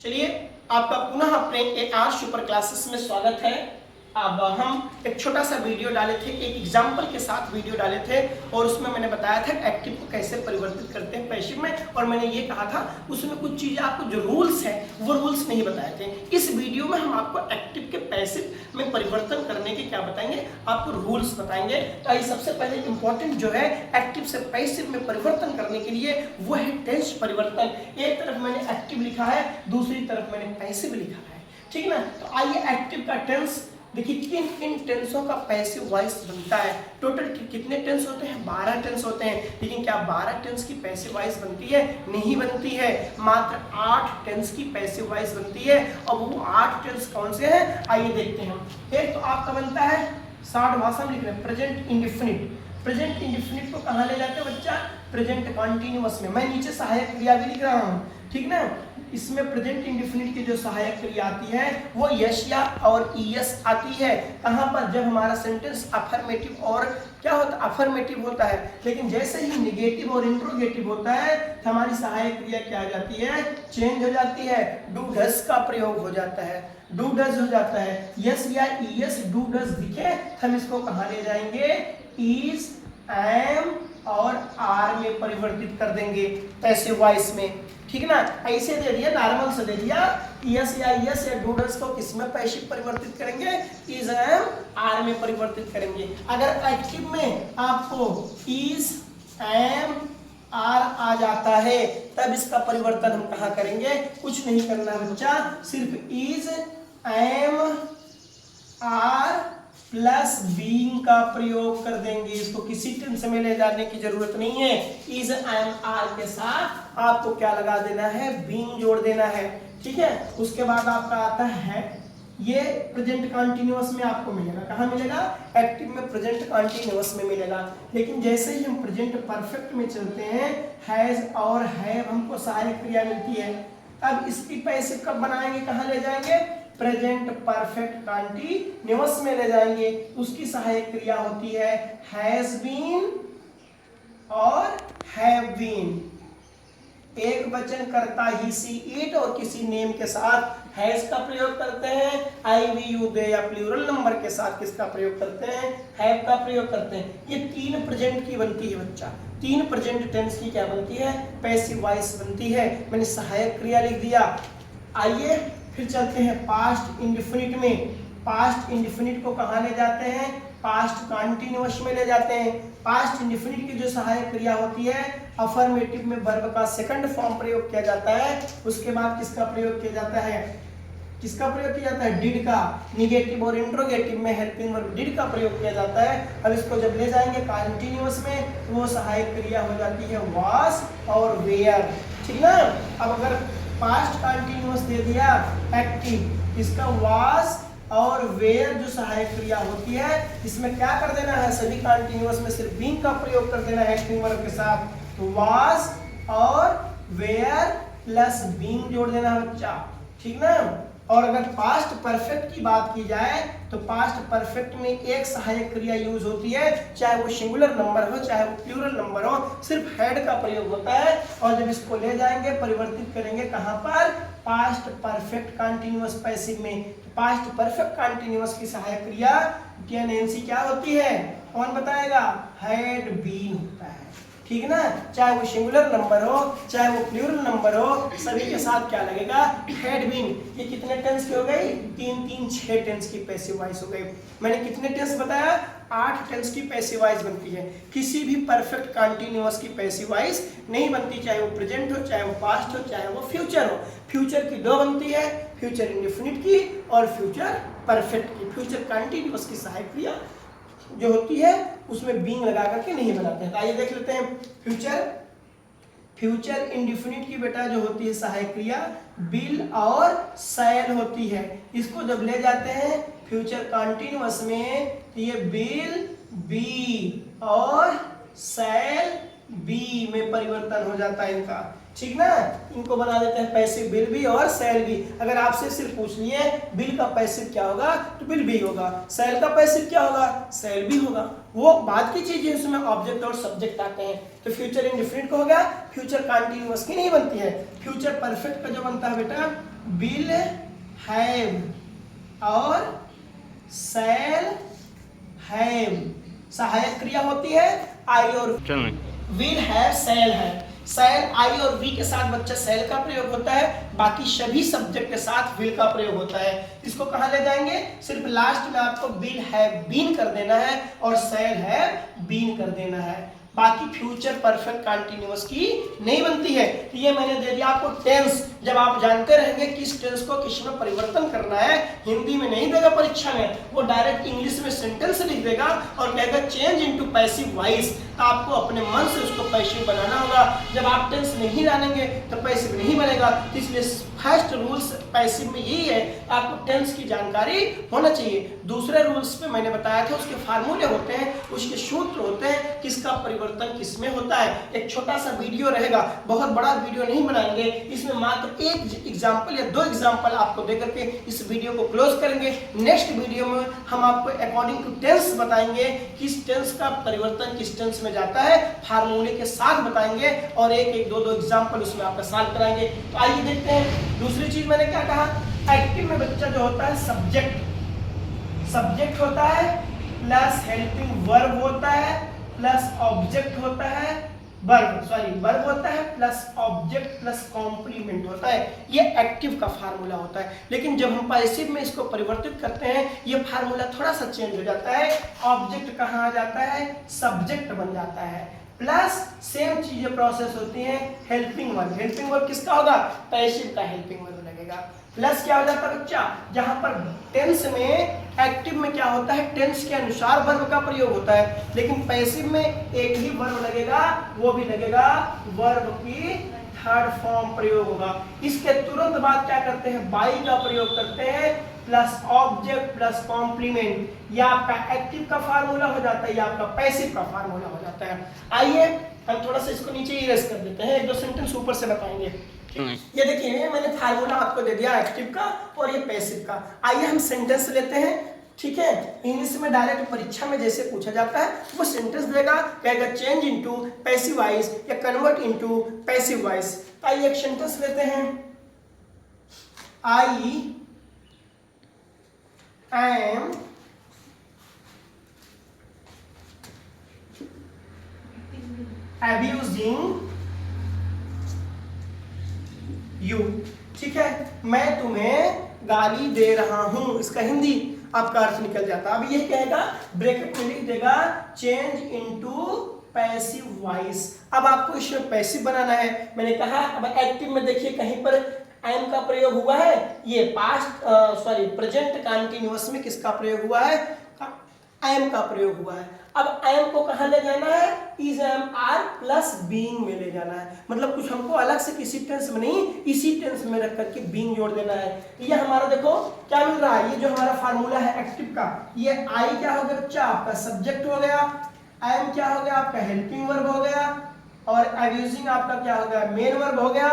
चलिए आपका पुनः अपने AR सुपर क्लासेस में स्वागत है। अब हम एक छोटा सा वीडियो डाले थे, एक एग्जाम्पल के साथ वीडियो डाले थे और उसमें मैंने बताया था एक्टिव को कैसे परिवर्तित करते हैं पैसिव में, और मैंने ये कहा था उसमें कुछ चीज़ें आपको जो रूल्स हैं वो रूल्स नहीं बताए थे। इस वीडियो में हम आपको एक्टिव के पैसिव में परिवर्तन करने के क्या बताएंगे, आपको रूल्स बताएंगे। तो आइए सबसे पहले इंपॉर्टेंट जो है एक्टिव से पैसिव में परिवर्तन करने के लिए वो है टेंस परिवर्तन। एक तरफ मैंने एक्टिव लिखा है, दूसरी तरफ मैंने पैसिव लिखा है, ठीक ना। तो आइए एक्टिव का टेंस देखिए, किन किन टेंसों का पैसिव वॉइस बनता है। टोटल कितने टेंस होते हैं? 12 टेंस होते हैं। लेकिन क्या 12 टेंस की पैसिव वॉइस बनती है? नहीं बनती है। मात्र 8 टेंस की पैसिव वॉइस बनती है। और वो 8 टेंस कौन से हैं आइए देखते हैं हम। एक तो आपका बनता है शॉर्ट भाषा में लिख रहे हैं प्रेजेंट इंडेफिनिट। प्रेजेंट इंडेफिनिट को कहाँ ले जाते हैं बच्चा? प्रेजेंट कंटीन्यूअस में। मैं नीचे सहायक क्रिया भी लिख रहा हूँ, ठीक ना। इसमें प्रेजेंट इंडेफिनिट की जो सहायक क्रिया आती है वो यस या और ईएस आती है। कहाँ पर? जब हमारा सेंटेंस अफर्मेटिव और क्या होता है? अफर्मेटिव होता है। लेकिन जैसे ही निगेटिव और इंट्रोगेटिव होता है तो हमारी सहायक क्रिया क्या आ जाती है? चेंज हो जाती है। डू डज का प्रयोग हो जाता है, डू डज हो जाता है। यस या ईएस डू डज दिखे हम इसको कहाँ ले जाएंगे? इज, एम और आर में परिवर्तित कर देंगे पैसिव वॉइस में, ठीक ना। ऐसे दे दिया, नॉर्मल से दे दिया। यस या डू डज को किसमें पैसिव परिवर्तित करेंगे? इज, एम, आर में परिवर्तित करेंगे। अगर एक्टिव में आपको इज, एम, आर आ जाता है तब इसका परिवर्तन हम कहाँ करेंगे? कुछ नहीं करना बच्चा, सिर्फ is, am, are plus being का प्रयोग कर देंगे। इसको किसी टेंस में ले जाने की जरूरत नहीं है। इज, एम, आर के साथ आपको क्या लगा देना है? बीइंग जोड़ देना है, ठीक है। उसके बाद आपका आता है ये प्रेजेंट कंटीन्यूअस में आपको मिलेगा। कहाँ मिलेगा? एक्टिव में प्रेजेंट कंटीन्यूअस में मिलेगा। लेकिन जैसे ही हम प्रेजेंट परफेक्ट में चलते हैं, हैज और हैव हमको सहायक क्रिया मिलती है। अब इसकी पैसिव कब बनाएंगे? कहाँ ले जाएंगे? प्रेजेंट परफेक्ट कंटीन्यूअस में ले जाएंगे। उसकी सहायक क्रिया होती है हैज बीन और हैव बीन। एक वचन करता ही सी, इट और किसी नेम के साथ हैज का प्रयोग करते हैं। आई, वी, यू, दे या प्लूरल नंबर के साथ किसका प्रयोग करते हैं? हैव का प्रयोग करते हैं। ये 3 प्रेजेंट की बनती है बच्चा। 3 प्रेजेंट टेंस की क्या बनती है? पैसिव वॉइस बनती है। मैंने सहायक क्रिया लिख दिया। आइए फिर चलते हैं पास्ट इंडेफिनिट में। पास्ट इंडेफिनिट को कहाँ ले जाते हैं? पास्ट कंटीन्यूअस में ले जाते हैं। पास्ट इंडेफिनिट की जो सहायक क्रिया होती है, अफर्मेटिव में वर्ब का सेकंड फॉर्म प्रयोग किया जाता है। उसके बाद किसका प्रयोग किया जाता है? किसका प्रयोग किया जाता है? डिड का। निगेटिव और इंट्रोगेटिव में हेल्पिंग वर्ब डिड का प्रयोग किया जाता है। अब इसको जब ले जाएंगे कंटीन्यूअस में तो वो सहायक क्रिया हो जाती है वाज और वेयर, ठीक ना। अब अगर पास्ट कंटीन्यूअस दे दिया एक्टिव, इसका वाज और वेयर जो सहायक क्रिया होती है इसमें क्या कर देना है? सभी कंटीन्यूअस में सिर्फ बीइंग का प्रयोग कर देना है हेल्पिंग वर्ब के साथ। तो वाज और वेयर प्लस बीइंग जोड़ देना है बच्चा, ठीक ना। और अगर पास्ट परफेक्ट की बात की जाए तो पास्ट परफेक्ट में एक सहायक क्रिया यूज होती है, चाहे वो सिंगुलर नंबर हो चाहे वो प्लूरल नंबर हो, सिर्फ हैड का प्रयोग होता है। और जब इसको ले जाएंगे परिवर्तित करेंगे कहाँ पर? पास्ट परफेक्ट कंटीन्यूअस पैसिव में। पास्ट परफेक्ट कंटीन्यूअस की सहायक क्रिया टेंडेंसी क्या होती है? कौन बताएगा? हैड बीन होता है, ठीक ना। चाहे वो सिंगुलर नंबर हो चाहे वो प्लूरल नंबर हो, सभी के साथ क्या लगेगा? Had been. ये कितने टेंस की हो गई? 3 3 6 टेंस की पैसिव वॉइस हो गई। मैंने कितने टेंस बताया? 8 टेंस की पैसिव वॉइस बनती है। किसी भी परफेक्ट कंटीन्यूअस की पैसिव वॉइस नहीं बनती, चाहे वो प्रेजेंट हो चाहे वो पास्ट हो चाहे वो फ्यूचर हो। फ्यूचर की 2 बनती है, फ्यूचर इंडेफिनिट की और फ्यूचर परफेक्ट की। फ्यूचर कंटीन्यूअस की सहायक क्रिया जो होती है उसमें बीइंग लगा करके नहीं बनाते हैं। तो आइए देख लेते हैं फ्यूचर इंडेफिनिट की बेटा जो होती है सहायक क्रिया विल और शैल होती है। इसको जब ले जाते हैं फ्यूचर कंटीन्यूअस में तो ये विल बी और शैल बी में परिवर्तन हो जाता है इनका। ठीक ना। इनको बना देते हैं पैसिव, बिल भी और सेल भी। अगर आपसे सिर्फ पूछ लिए बिल का पैसिव क्या होगा तो बिल भी होगा, सेल का पैसिव क्या होगा सेल भी होगा, वो बाद की चीजें, उसमें ऑब्जेक्ट और सब्जेक्ट आते हैं। तो फ्यूचर इंडेफिनिट का हो गया, फ्यूचर कंटीन्यूअस की नहीं बनती है। फ्यूचर परफेक्ट का जो बनता है बेटा विल हैव और सेल हैव, सहायक क्रिया होती है आई और विल हैव सेल है, सेल आई और वी के साथ बच्चा सेल का प्रयोग होता है, बाकी सभी सब्जेक्ट के साथ विल का प्रयोग होता है। इसको कहां ले जाएंगे, सिर्फ लास्ट में आपको विल हैव बीन कर देना है और सेल हैव बीन कर देना है, बाकी फ्यूचर परफेक्ट कंटीन्यूअस की नहीं बनती है। तो ये मैंने दे दिया आपको टेंस। जब आप जानते रहेंगे किस टेंस को किस में परिवर्तन करना है, हिंदी में नहीं देगा परीक्षा में, वो डायरेक्ट इंग्लिश में सेंटेंस लिख देगा और कहेगा चेंज इनटू पैसिव वॉइस। तो आपको अपने मन से उसको पैसिव बनाना होगा। जब आप टेंस नहीं जानेंगे तो पैसिव नहीं बनेगा। तो इसलिए फर्स्ट रूल्स पैसिव में यही है, आपको टेंस की जानकारी होना चाहिए। दूसरे रूल्स पे मैंने बताया था, उसके फार्मूले होते हैं, उसके सूत्र होते हैं, किसका परिवर्तन किसमें होता है। एक छोटा सा वीडियो रहेगा, बहुत बड़ा वीडियो नहीं बनाएंगे, इसमें मात्र एक एग्जाम्पल या 2 एग्जाम्पल आपको देकर के इस वीडियो को क्लोज करेंगे। नेक्स्ट वीडियो में हम आपको अकॉर्डिंग टू टेंस बताएंगे, किस टेंस का परिवर्तन किस टेंस में जाता है, फार्मूले के साथ बताएंगे और एक 2 एग्जाम्पल उसमें आपका सॉल्व कराएंगे। तो आइए देखते हैं। दूसरी चीज मैंने क्या कहा, एक्टिव में बच्चा जो होता है सब्जेक्ट होता है प्लस हेल्पिंग वर्ब होता है प्लस ऑब्जेक्ट होता है, वर्ब होता है प्लस ऑब्जेक्ट प्लस कॉम्प्लीमेंट होता है। ये एक्टिव का फार्मूला होता है। लेकिन जब हम पैसिव में इसको परिवर्तित करते हैं, ये फार्मूला थोड़ा सा चेंज हो जाता है। ऑब्जेक्ट कहाँ आ जाता है, सब्जेक्ट बन जाता है, प्लस सेम चीजें प्रोसेस होती हैं। हेल्पिंग वर्ब किसका होगा, पैसिव का हेल्पिंग वर्ब लगेगा। प्लस क्या हो जाता है बच्चा, जहां पर टेंस में एक्टिव में क्या होता है, टेंस के अनुसार वर्ब का प्रयोग होता है, लेकिन पैसिव में एक ही वर्ब लगेगा, वो भी लगेगा वर्ब की थर्ड फॉर्म प्रयोग होगा। इसके तुरंत बाद क्या करते हैं, बाई का प्रयोग करते हैं प्लस ऑब्जेक्ट प्लस कॉम्प्लीमेंट। ये आपका एक्टिव का फार्मूला हो जाता है, ये आपका पैसिव का फार्मूला हो जाता है। आइए हम थोड़ा सा इसको नीचे इरेज कर देते हैं, 1-2 सेंटेंस ऊपर से बताएंगे। ये देखिए मैंने फार्मूला आपको दे दिया एक्टिव का और ये पैसिव का। आइए हम सेंटेंस लेते हैं, ठीक है। इंग्लिश में डायरेक्ट परीक्षा में जैसे पूछा जाता है वो सेंटेंस देगा, कहेगा चेंज इनटू पैसिव वॉइस या कन्वर्ट इनटू पैसिव वॉइस। आइए एक सेंटेंस लेते हैं, आई एम abusing you, ठीक है, मैं तुम्हें गाली दे रहा हूं। इसका हिंदी आपका अर्थ निकल जाता है। अब ये कहेगा, ब्रैकेट में लिख देगा चेंज इनटू पैसिव वॉइस। अब आपको इसमें पैसिव बनाना है। मैंने कहा अब एक्टिव में देखिए कहीं पर एम का प्रयोग हुआ है, ये प्रेजेंट कंटीन्यूअस में किसका प्रयोग हुआ है, एम का प्रयोग हुआ है। अब एम को कहां ले जाना है, is am are plus being में ले जाना है। मतलब कुछ हमको अलग से किसी टेंस में नहीं, इसी टेंस में रख करके बीइंग जोड़ देना है। ये हमारा देखो क्या मिल रहा है, ये जो हमारा फार्मूला है एक्टिव का, ये आई क्या हो गया बच्चा, आपका सब्जेक्ट हो गया, एम क्या हो गया आपका हेल्पिंग वर्ब हो गया, और अब्यूजिंग आपका क्या हो गया मेन वर्ब हो गया,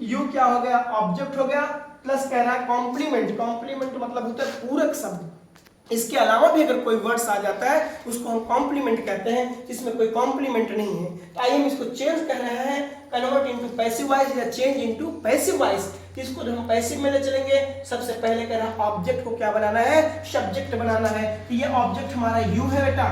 यू क्या हो गया ऑब्जेक्ट हो गया, प्लस कह रहा है कॉम्प्लीमेंट। कॉम्प्लीमेंट मतलब होता है पूरक शब्द। इसके अलावा भी अगर कोई वर्ड्स आ जाता है उसको हम कॉम्प्लीमेंट कहते हैं, जिसमें कोई कॉम्प्लीमेंट नहीं है। तो आइए हम इसको चेंज कर रहे हैं, कन्वर्ट इनटू पैसिव वॉइस या चेंज इनटू पैसिव वॉइस। इसको हम पैसिव में ले चलेंगे। सबसे पहले कह रहा है ऑब्जेक्ट को क्या बनाना है, सब्जेक्ट बनाना है। तो ये ऑब्जेक्ट हमारा यू है बेटा।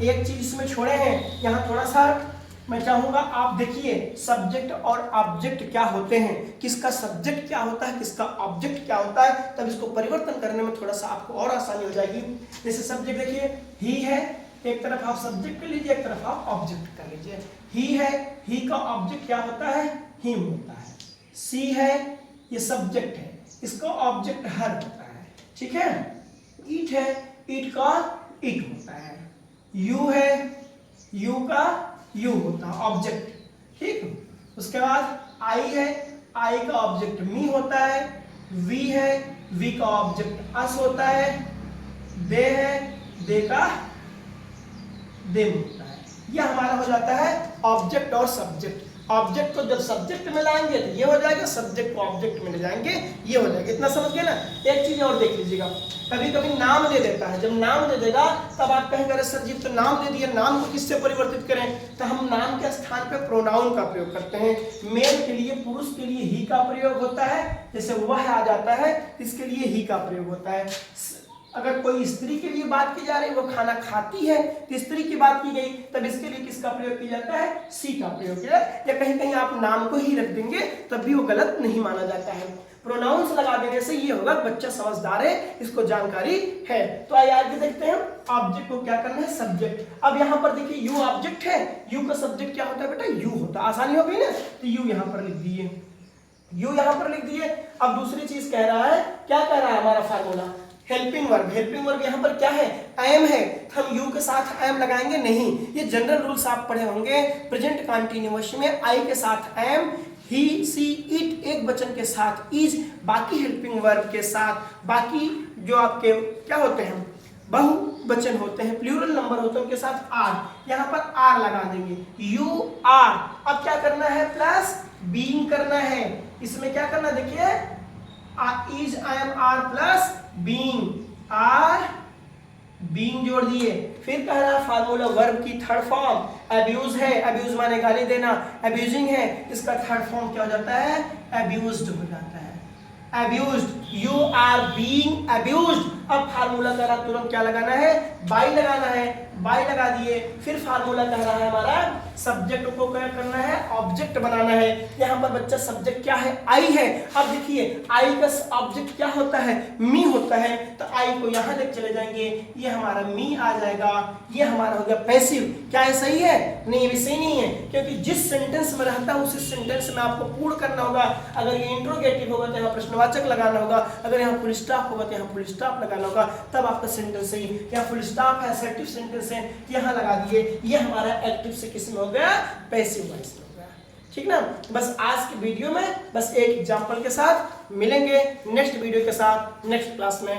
एक चीज इसमें छोड़े हैं, यहाँ थोड़ा सा मैं चाहूंगा आप देखिए सब्जेक्ट और ऑब्जेक्ट क्या होते हैं, किसका सब्जेक्ट क्या होता है, किसका ऑब्जेक्ट क्या होता है, तब इसको परिवर्तन करने में थोड़ा सा आपको और आसानी हो जाएगी। जैसे सब्जेक्ट देखिए ही है, एक तरफ आप सब्जेक्ट कर लीजिए, एक तरफ आप ऑब्जेक्ट कर लीजिए। ही है, ही का ऑब्जेक्ट क्या होता है, हिम होता है। सी है, ये सब्जेक्ट है, इसका ऑब्जेक्ट हर होता है, ठीक है। ईट है, ईट का इट होता है। यू है, यू का यू होता है ऑब्जेक्ट, ठीक। उसके बाद आई है, आई का ऑब्जेक्ट मी होता है। वी है, वी का ऑब्जेक्ट अस होता है। दे है, दे का देम होता है। यह हमारा हो जाता है ऑब्जेक्ट और सब्जेक्ट। ऑब्जेक्ट को जब सब्जेक्ट में लाएंगे तो ये हो जाएगा, सब्जेक्ट को ऑब्जेक्ट में ले जाएंगे ये हो जाएगा। इतना समझ गए ना। एक चीज और देख लीजिएगा, कभी कभी नाम दे देता है, जब नाम दे देगा तब आप कहेंगे अरे सर जी तो नाम दे दिया, नाम को किससे परिवर्तित करें, तो हम नाम के स्थान पे प्रोनाउन का प्रयोग करते हैं। मेल के लिए, पुरुष के लिए ही का प्रयोग होता है, जैसे वह आ जाता है इसके लिए ही का प्रयोग होता है। अगर कोई स्त्री के लिए बात की जा रही है, वो खाना खाती है, तो स्त्री की बात की गई, तब इसके लिए किसका प्रयोग किया जाता है, सी का प्रयोग किया जाता है। या कहीं कहीं आप नाम को ही रख देंगे तब भी वो गलत नहीं माना जाता है। प्रोनाउंस लगा देने से ये होगा बच्चा समझदार है, इसको जानकारी है। तो आइए आगे देखते हैं, ऑब्जेक्ट को क्या करना है, सब्जेक्ट। अब यहाँ पर देखिए यू ऑब्जेक्ट है, यू का सब्जेक्ट क्या होता है बेटा, यू होता है। आसानी हो गई ना, तो यू यहाँ पर लिख दिए, यू यहाँ पर लिख दिए। अब दूसरी चीज कह रहा है, क्या कह रहा है हमारा formula, helping verb. Helping verb यहाँ पर क्या है, एम है, तो हम यू के साथ एम लगाएंगे नहीं। ये जनरल रूल्स आप पढ़े होंगे, प्रेजेंट कंटिन्यूअस में आई के साथ एम, ही, सी, इट एक वचन के साथ इज, बाकी हेल्पिंग वर्ब के साथ, बाकी जो आपके क्या होते हैं, बहुवचन होते हैं, प्लूरल नंबर होते हैं, उनके साथ आर। यहाँ पर आर लगा देंगे, यू आर। अब क्या करना है, प्लस बीइंग करना है। इसमें क्या करना है देखिए, is, I am, are plus being, are being जोड़ दिए। फिर कह रहा है फार्मूला वर्ब की थर्ड फॉर्म अब्यूज है, अब्यूज माने गाली देना, अब्यूजिंग है, इसका थर्ड फॉर्म क्या हो जाता है, अब्यूज्ड हो जाता है, abused, you are being abused. अब फार्मूला कह रहा तुरंत क्या लगाना है, बाई लगाना है, बाई लगा दिए। फिर फार्मूला कह रहा है हमारा सब्जेक्ट को क्या करना है, ऑब्जेक्ट बनाना है। यहाँ पर बच्चा सब्जेक्ट क्या है, आई है। अब देखिए आई का ऑब्जेक्ट क्या होता है, मी होता है, तो आई को यहाँ लेकर चले जाएंगे, ये हमारा मी आ जाएगा, ये हमारा हो गया पैसिव। क्या है, सही है, नहीं ये भी सही नहीं है, क्योंकि जिस सेंटेंस में रहता है उसी सेंटेंस में आपको पूर्ण करना होगा। अगर ये इंट्रोगेटिव होगा तो यहाँ प्रश्नवाचक लगाना होगा, अगर यहाँ फुल स्टॉप होगा तो यहाँ फुल स्टॉप लगाना होगा, तब आपका सेंटेंस सही। यहाँ फुल स्टॉप है, असर्टिव सेंटेंस है, यहाँ लगा दिए, ये हमारा एक्टिव से किस में हो गया, पैसिव वॉइस में हो गया। ठीक ना। बस आज की वीडियो में बस एक एग्जांपल के साथ मिलेंगे नेक्स्ट वीडियो के साथ नेक्स्ट क्लास में।